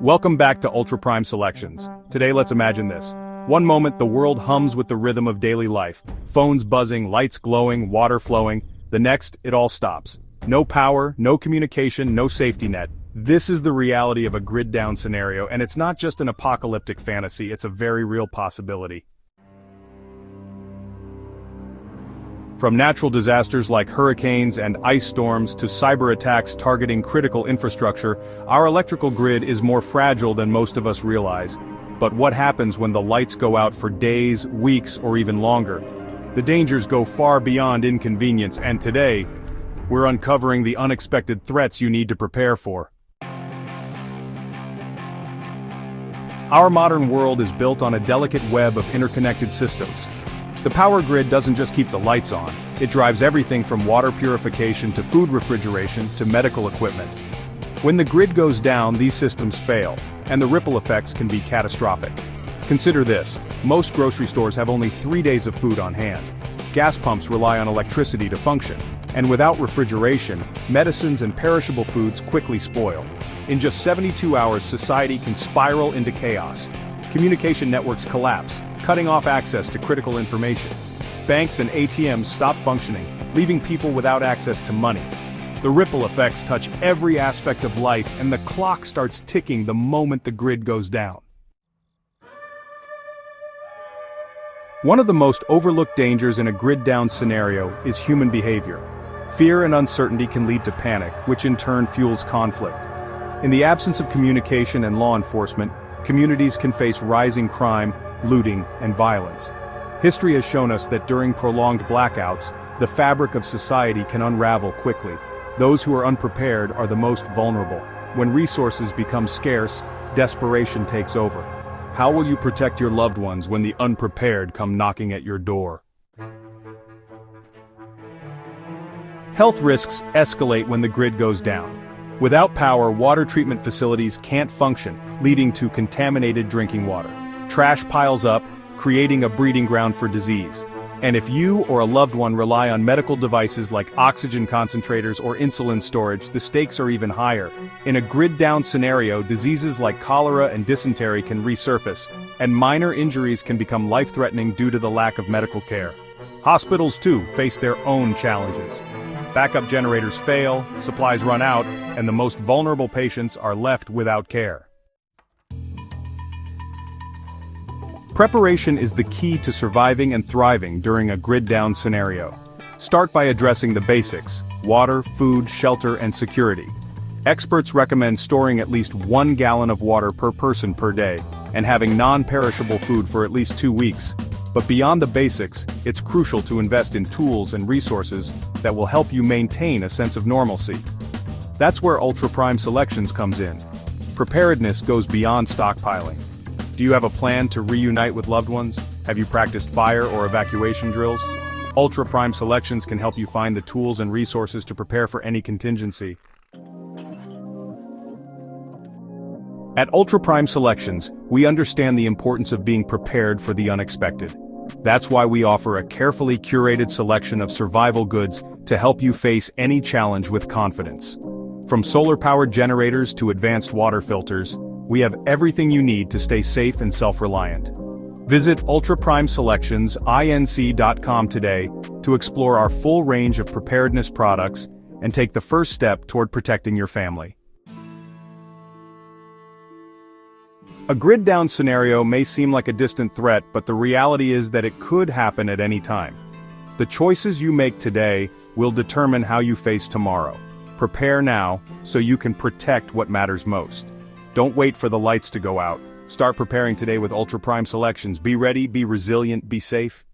Welcome back to Ultra Prime Selections. Today let's imagine this. One moment the world hums with the rhythm of daily life. Phones buzzing, lights glowing, water flowing. The next, it all stops. No power, no communication, no safety net. This is the reality of a grid-down scenario, and it's not just an apocalyptic fantasy, it's a very real possibility. From natural disasters like hurricanes and ice storms to cyber attacks targeting critical infrastructure, our electrical grid is more fragile than most of us realize. But what happens when the lights go out for days, weeks, or even longer? The dangers go far beyond inconvenience, and today, we're uncovering the unexpected threats you need to prepare for. Our modern world is built on a delicate web of interconnected systems. The power grid doesn't just keep the lights on, it drives everything from water purification to food refrigeration to medical equipment. When the grid goes down, these systems fail, and the ripple effects can be catastrophic. Consider this, most grocery stores have only 3 days of food on hand. Gas pumps rely on electricity to function, and without refrigeration, medicines and perishable foods quickly spoil. In just 72 hours, society can spiral into chaos. Communication networks collapse, cutting off access to critical information. Banks and ATMs stop functioning, leaving people without access to money. The ripple effects touch every aspect of life, and the clock starts ticking the moment the grid goes down. One of the most overlooked dangers in a grid-down scenario is human behavior. Fear and uncertainty can lead to panic, which in turn fuels conflict. In the absence of communication and law enforcement, communities can face rising crime, looting, and violence. History has shown us that during prolonged blackouts, the fabric of society can unravel quickly. Those who are unprepared are the most vulnerable. When resources become scarce, desperation takes over. How will you protect your loved ones when the unprepared come knocking at your door? Health risks escalate when the grid goes down. Without power, water treatment facilities can't function, leading to contaminated drinking water. Trash piles up, creating a breeding ground for disease. And if you or a loved one rely on medical devices like oxygen concentrators or insulin storage, the stakes are even higher. In a grid-down scenario, diseases like cholera and dysentery can resurface, and minor injuries can become life-threatening due to the lack of medical care. Hospitals, too, face their own challenges. Backup generators fail, supplies run out, and the most vulnerable patients are left without care. Preparation is the key to surviving and thriving during a grid-down scenario. Start by addressing the basics: water, food, shelter, and security. Experts recommend storing at least 1 gallon of water per person per day, and having non-perishable food for at least 2 weeks. But beyond the basics, it's crucial to invest in tools and resources that will help you maintain a sense of normalcy. That's where Ultra Prime Selections comes in. Preparedness goes beyond stockpiling. Do you have a plan to reunite with loved ones? Have you practiced fire or evacuation drills? Ultra Prime Selections can help you find the tools and resources to prepare for any contingency. At Ultra Prime Selections, we understand the importance of being prepared for the unexpected. That's why we offer a carefully curated selection of survival goods to help you face any challenge with confidence. From solar-powered generators to advanced water filters, we have everything you need to stay safe and self-reliant. Visit ultraprimeselectionsinc.com today to explore our full range of preparedness products and take the first step toward protecting your family. A grid-down scenario may seem like a distant threat, but the reality is that it could happen at any time. The choices you make today will determine how you face tomorrow. Prepare now, so you can protect what matters most. Don't wait for the lights to go out. Start preparing today with Ultra Prime Selections. Be ready, be resilient, be safe.